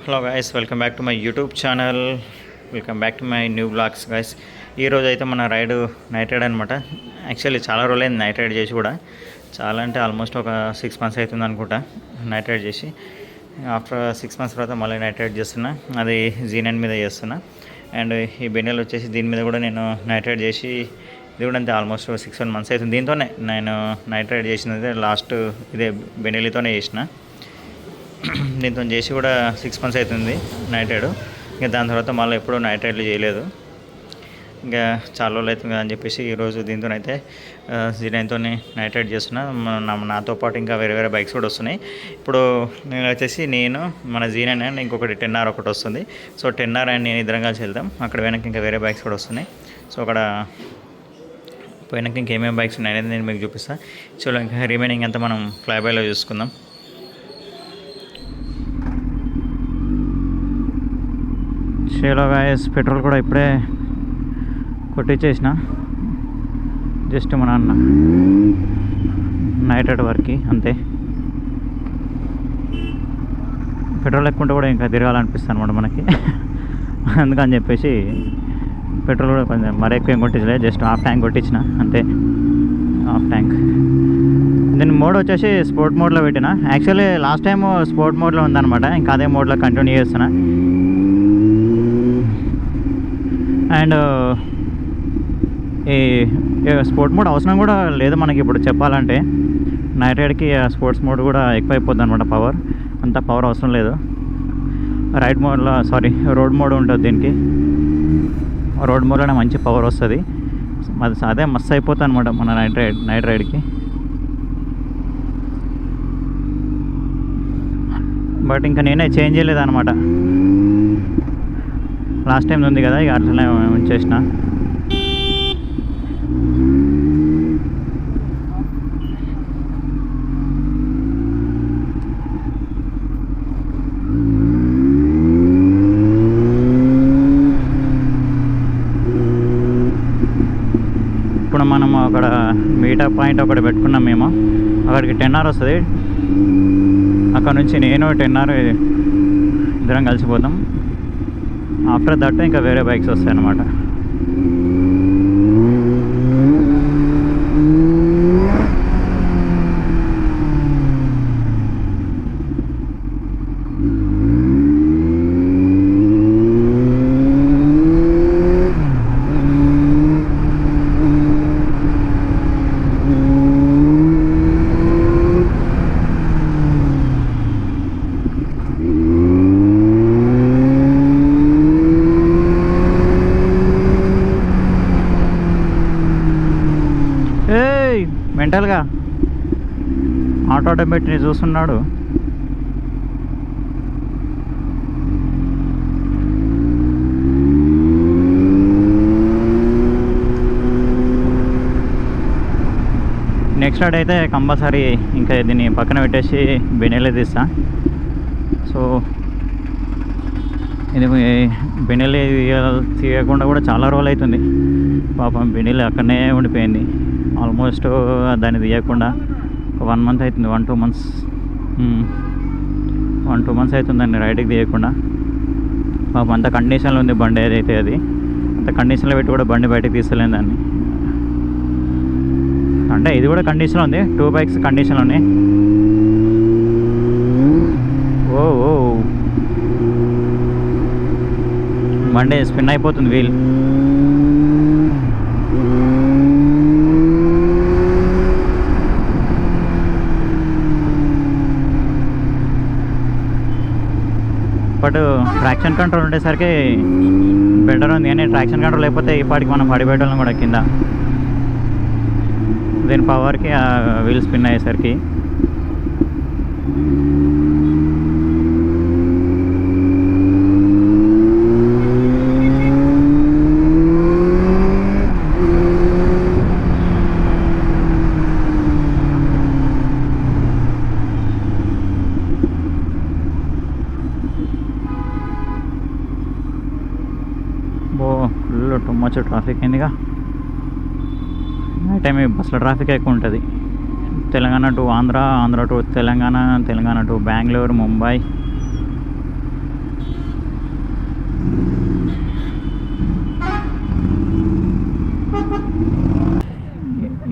Hello guys, welcome back to my YouTube channel. Welcome back to my new blogs guys. ఈరోజు అయితే మన night ride అనమాట. Actually చాలా రోజులైంది నైట్ రైడ్ చేసి కూడా. చాలా అంటే ఆల్మోస్ట్ ఒక 6 months అవుతుంది అనుకుంటా నైట్ రైడ్ చేసి. ఆఫ్టర్ 6 months తర్వాత మళ్ళీ నైట్ రైడ్ చేస్తున్నా. అది Z9 మీద చేస్తున్నా. అండ్ ఈ బెన్నెల్ వచ్చేసి దీని మీద కూడా నేను నైట్ రైడ్ చేసి ఇది కూడా అంతే ఆల్మోస్ట్ 6-7 months అవుతుంది. దీంతోనే నేను నైట్ రైడ్ చేసినది లాస్ట్ ఇదే బెన్నెలితోనే చేసిన. దీంతో చేసి కూడా 6 months అవుతుంది నైట్ రైడ్. ఇంకా దాని తర్వాత మళ్ళీ ఎప్పుడూ నైట్ రైడ్లు చేయలేదు. ఇంకా చాలా రోజులు అవుతుంది కదా అని చెప్పేసి ఈరోజు దీంతోనైతే Z9తో నైట్ రైడ్ చేస్తున్నా. నాతో పాటు ఇంకా వేరే వేరే బైక్స్ కూడా వస్తున్నాయి. ఇప్పుడు నేను వచ్చేసి మన Z9 అండ్ ఇంకొకటి 10R ఒకటి వస్తుంది. సో 10R అండ్ నేను ఇద్దరం కలిసి వెళ్తాం. అక్కడ వెనక ఇంకా వేరే బైక్స్ కూడా వస్తున్నాయి. సో అక్కడ పోయినాక ఇంకేమేమి బైక్స్ ఉన్నాయనేది నేను మీకు చూపిస్తాను. సో ఇంకా రిమైనింగ్ అంతా మనం ఫ్లైబైలో చూసుకుందాం. షేలో గాయస్, పెట్రోల్ కూడా ఇప్పుడే కొట్టించేసిన. జస్ట్ మన అన్న నైట్ రైడ్ వరకు అంతే. పెట్రోల్ ఎక్కుంటే కూడా ఇంకా తిరగాలనిపిస్తుంది అనమాట మనకి. అందుకని చెప్పేసి పెట్రోల్ కూడా కొంచెం మరీ ఎక్కువ ఏం కొట్టించలేదు, జస్ట్ హాఫ్ ట్యాంక్ కొట్టించిన అంతే. Half tank. దీని మోడ్ వచ్చేసి స్పోర్ట్ మోడ్లో పెట్టిన. యాక్చువల్లీ లాస్ట్ టైం స్పోర్ట్ మోడ్లో ఉందన్నమాట. ఇంకా అదే మోడ్లో కంటిన్యూ చేస్తున్నా. అండ్ ఈ స్పోర్ట్ మోడ్ అవసరం కూడా లేదు మనకి ఇప్పుడు చెప్పాలంటే. నైట్ రైడ్కి స్పోర్ట్స్ మోడ్ కూడా ఎక్కువైపోద్ది అనమాట. అంత పవర్ అవసరం లేదు. రోడ్ మోడ్ ఉంటుంది దీనికి. రోడ్ మోడ్లోనే మంచి పవర్ వస్తుంది. అదే మస్తు అయిపోతుంది అనమాట మన నైట్ రైడ్కి. బట్ ఇంకా నేనే చేంజ్ చేయలేదు అనమాట. లాస్ట్ టైం ఉంది కదా, ఇక అట్లనే ఉంచేసిన. ఇప్పుడు మనం అక్కడ మీటప్ పాయింట్ ఒకటి పెట్టుకున్నాం మేము. అక్కడికి 10R వస్తుంది. అక్కడ నుంచి నేను 10R ఇద్దరం కలిసిపోతాం. ఆఫ్టర్ దట్ ఇంకా వేరే బైక్స్ వస్తాయి అన్నమాట. మెంటల్గా ఆటోమేటిక్ని చూస్తున్నాడు. నెక్స్ట్ రైడ్ అయితే కంపల్సరీ ఇంకా దీన్ని పక్కన పెట్టేసి బెనెలే తీస్తా. సో ఇది బెనెలే తీయకుండా కూడా చాలా రోజులు అవుతుంది. పాపం బెనెలే అక్కడనే ఉండిపోయింది. ఆల్మోస్ట్ దాన్ని తీయకుండా ఒక 1 month అవుతుంది. 1-2 months 1-2 months అవుతుంది దాన్ని రైడ్కి తీయకుండా. పాపం అంత కండిషన్లో ఉంది బండి. ఏదైతే అది అంత కండిషన్లో పెట్టి కూడా బండి బయటకు తీస్తలేను దాన్ని. అంటే ఇది కూడా కండిషన్లో ఉంది. 2 bikes కండిషన్లో ఉన్నాయి. ఓ బండి స్పిన్ అయిపోతుంది వీల్. బట్ ట్రాక్షన్ కంట్రోల్ ఉండేసరికి బెటర్ ఉంది. కానీ ట్రాక్షన్ కంట్రోల్ లేకపోతే ఇప్పటికి మనం పడిపోయడం కూడా కింద. దీని పవర్కి ఆ వీల్ స్పిన్ అయ్యేసరికి టూ మచ్ ట్రాఫిక్ అయిందిగా. నైట్ టైం బస్సులో ట్రాఫిక్ ఎక్కువ ఉంటుంది. Telangana to Andhra, Andhra to Telangana, Telangana to Bengaluru, Mumbai.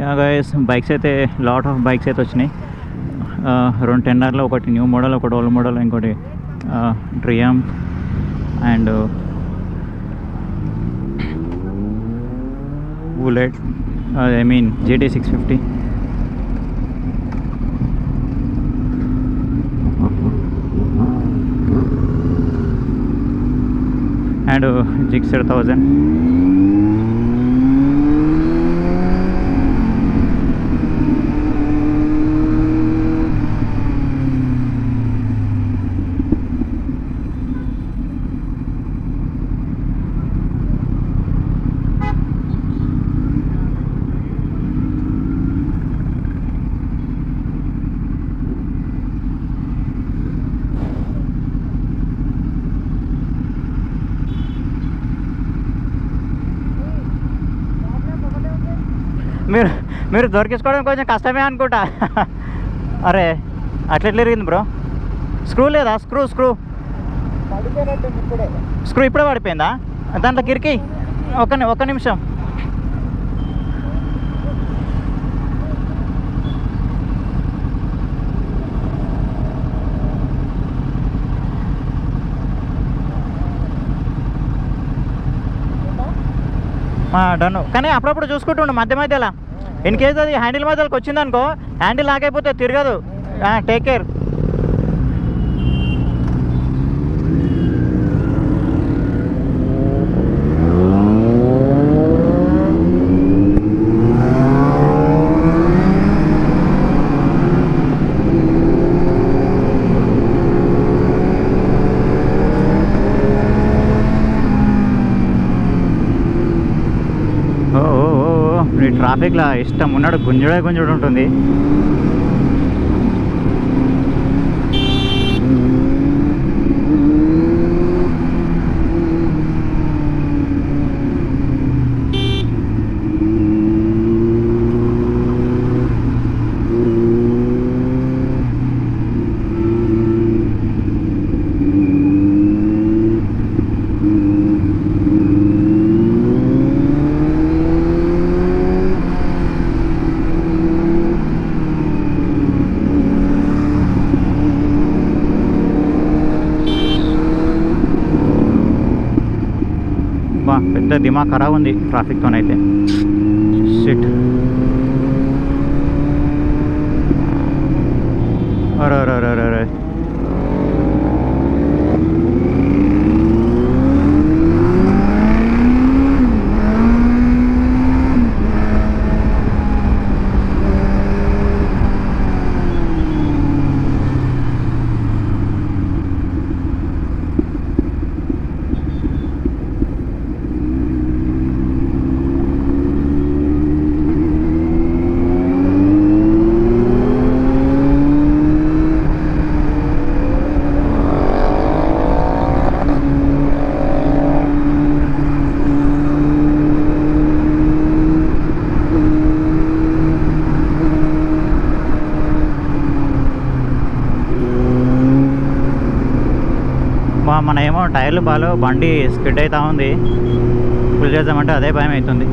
Ya guys, bikes అయితే లాట్ ఆఫ్ బైక్స్ అయితే వచ్చినాయి. రెండు టెన్నర్లో, ఒకటి న్యూ మోడల్, ఒకటి ఓల్డ్ మోడల్, ఇంకోటి Triumph and bullet, I mean GT 650. And Gixxer 1000. మీరు మీరు దొరికించుకోవడం కొంచెం కష్టమే అనుకుంటా. అరే అట్లా ఎట్లా జరిగింది బ్రో? స్క్రూ లేదా? స్క్రూ ఇప్పుడే పడిపోయిందా? దాంట్లో కిరికి ఒక్క నిమిషం. డన్ను. కానీ అప్పుడప్పుడు చూసుకుంటుండు మధ్యలో. ఇన్ కేస్ అది హ్యాండిల్ మధ్యలోకి వచ్చిందనుకో, హ్యాండిల్ లాగైపోతే తిరగదు. Take care. ట్రాఫిక్లో ఇష్టం ఉన్నాడు గుంజుడు ఉంటుంది. పెద్ద దిమాగ్ ఖరాబ్ ఉంది ట్రాఫిక్తోనైతే. షిట్. అరే మన ఏమో టైర్లు బాగా బండి స్కిడ్ అవుతూ ఉంది. ఫుల్ చేద్దామంటే అదే భయం అవుతుంది.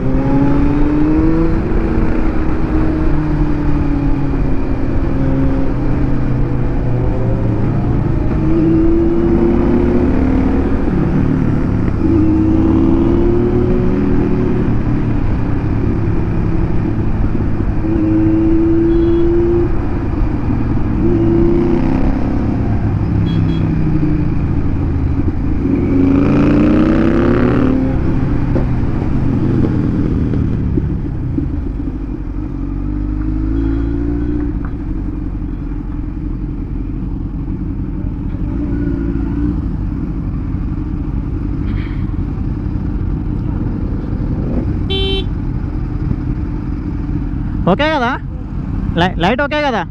ఓకే కదా? లైట్ ఓకే కదా?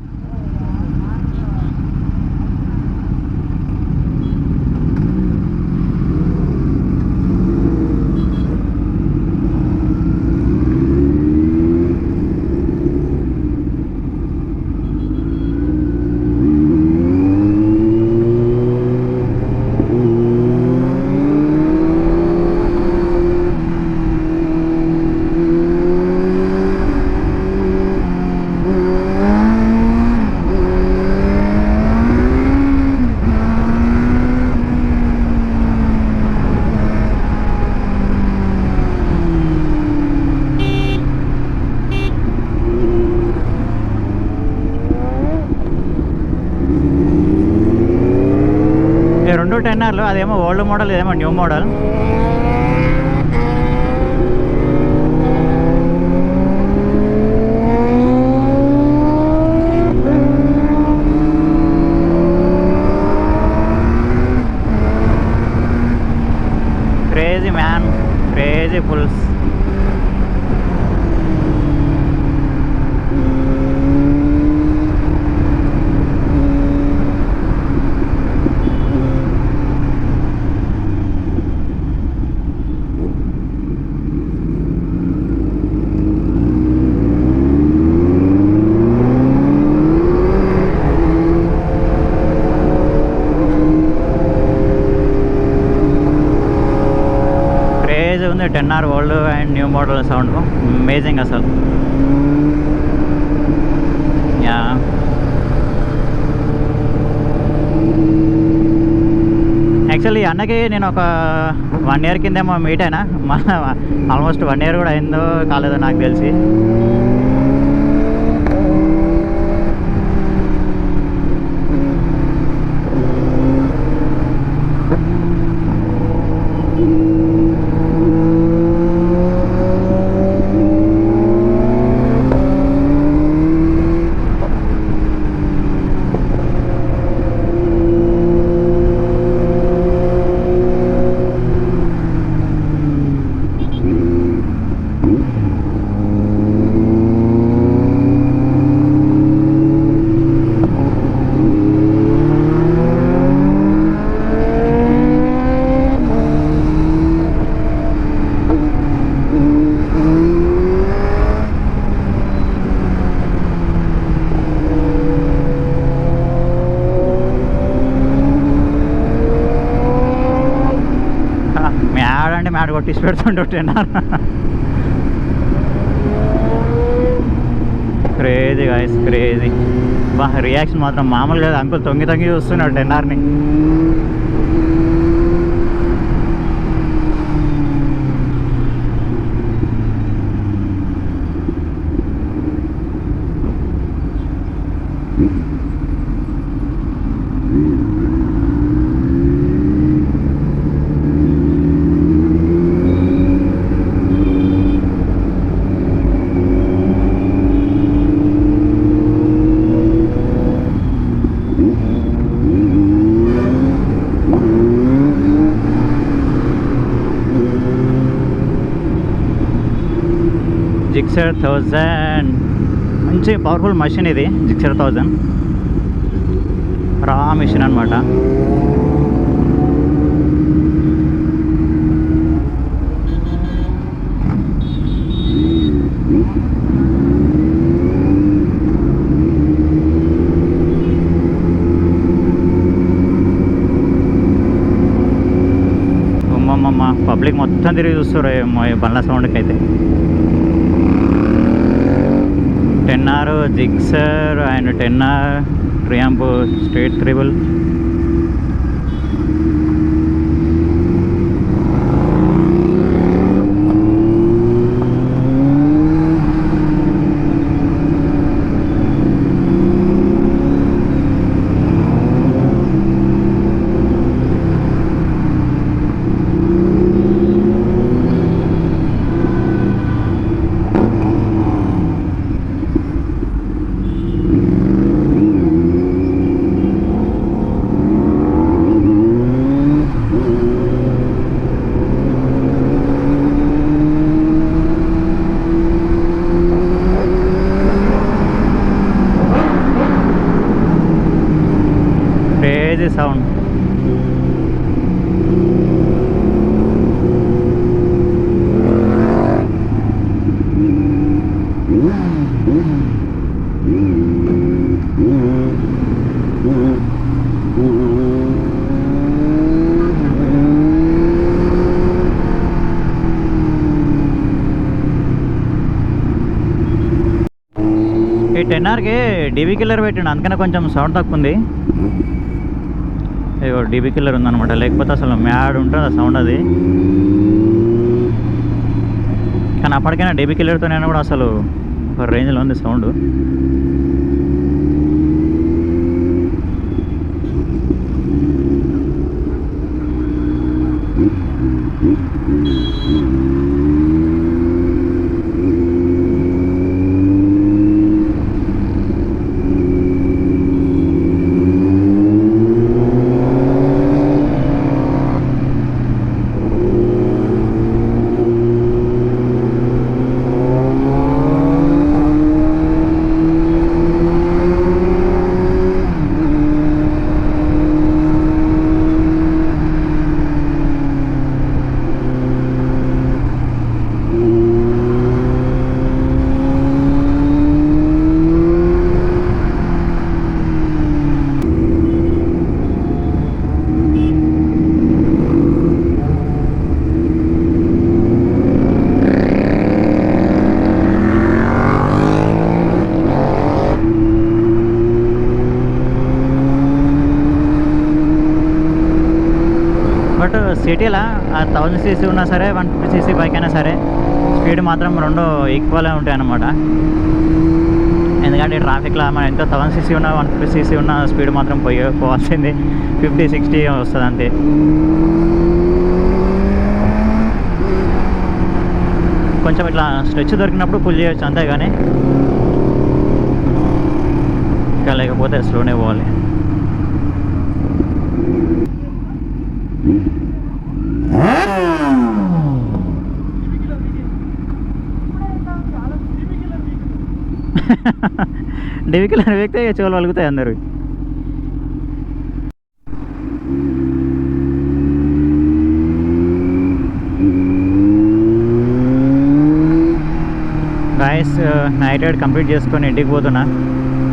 ఈ రెండు 10Rలు, అదేమో ఓల్డ్ మోడల్, ఇదేమో new model. Crazy man, crazy fulls. ఉంది 10R old and new model sound amazing అసలు. యా యాక్చువల్లీ అన్నకి నేను ఒక 1 year కిందేమో మీట్ అయినా, ఆల్మోస్ట్ 1 year కూడా అయిందో కాలేదో నాకు తెలిసి. మ్యాడ్ కొట్టిసి పెడుతుంటారు. Crazy guys, crazy. బా రియాక్షన్ మాత్రం మామూలు లేదు. అంకుల్ తొంగి తొంగి చూస్తున్నాడు 10Rని. జిక్సర్ 1000 మంచి పవర్ఫుల్ మషిన్ ఇది. జిక్సర్ 1000 రా మిషన్ అనమాట. అమ్మమ్మ పబ్లిక్ మొత్తం తిరిగి చూస్తారు ఈ బండ్ల సౌండ్కి అయితే. 10R Gixxer and 10R Triumph street triple. Sound ఈ 10Rకి డీబీ కిల్లర్ పెట్టిండు, అందుకనే కొంచెం సౌండ్ తక్కువ ఉంది. ఇగో డీబీ కిల్లర్ ఉందన్నమాట, లేకపోతే అసలు మ్యాడ్ ఉంటుంది ఆ సౌండ్ అది. కానీ అప్పటికైనా డీబీ కిల్లర్తోనైనా కూడా అసలు ఒక రేంజ్లో ఉంది సౌండ్. బట్ సిటీలో 1000 సీసీ ఉన్నా సరే 150 సీసీ బైక్ అయినా సరే స్పీడ్ మాత్రం రెండు ఈక్వల్గా ఉంటాయి అన్నమాట. ఎందుకంటే ట్రాఫిక్లో మనం ఎంత 1000 సీసీ ఉన్నా 150 సీసీ ఉన్న స్పీడ్ మాత్రం పోవాల్సింది 50-60 వస్తుంది అంతే. కొంచెం ఇట్లా స్ట్రెచ్ దొరికినప్పుడు పుల్ చేయొచ్చు అంతే, కానీ ఇంకా లేకపోతే స్లోనే పోవాలి. డివికిలర్ వ్యక్తే చెవులు వలుగుతాయి అందరు. గాయస్ నైట్ రైడ్ కంప్లీట్ చేసుకొని ఇంటికి పోతున్నా.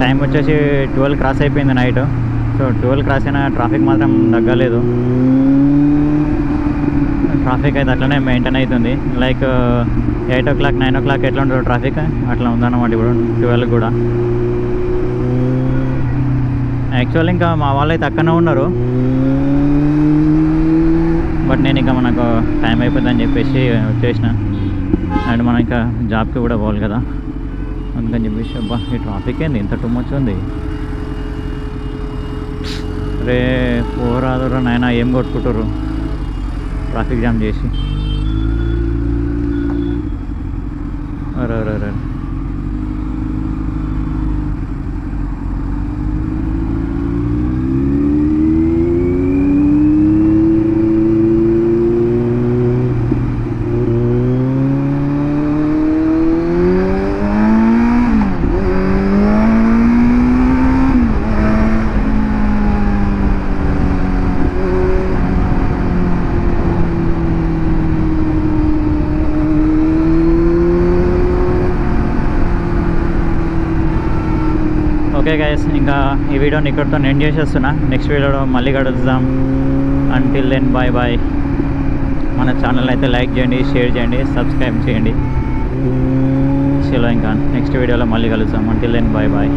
టైం వచ్చేసి 12 క్రాస్ అయిపోయింది నైట్. సో 12 క్రాస్ అయినా ట్రాఫిక్ మాత్రం తగ్గలేదు. ట్రాఫిక్ అయితే అట్లనే మెయింటైన్ అవుతుంది. లైక్ 8 o'clock 9 o'clock ఎట్లా ఉంటుంది ట్రాఫిక్ అట్లా ఉందన్నమాట ఇప్పుడు 12 కూడా. యాక్చువల్ ఇంకా మా వాళ్ళు అయితే అక్కడనే ఉన్నారు, బట్ నేను ఇంకా మనకు టైం అయిపోతుందని చెప్పేసి వచ్చేసిన. అండ్ మనం ఇంకా జాబ్కి కూడా పోవాలి కదా, అందుకని చెప్పేసి అబ్బా ఈ ట్రాఫిక్ ఏంది ఇంత టూ మచ్ ఉంది. రే పోరాదురా నాయన, ఏం కొట్టుకుంటారు ట్రాఫిక్ జామ్ చేసి. అరే అరే అరే ఓకే గైస్, ఇంకా ఈ వీడియోని ఇక్కడితో ఎండ్ చేసేస్తున్నా. నెక్స్ట్ వీడియోలో మళ్ళీ కలుద్దాం. Until then bye bye. మన ఛానల్ అయితే లైక్ చేయండి, షేర్ చేయండి, సబ్స్క్రైబ్ చేయండి. చలో ఇంకా నెక్స్ట్ వీడియోలో మళ్ళీ కలుద్దాం. Until then bye bye.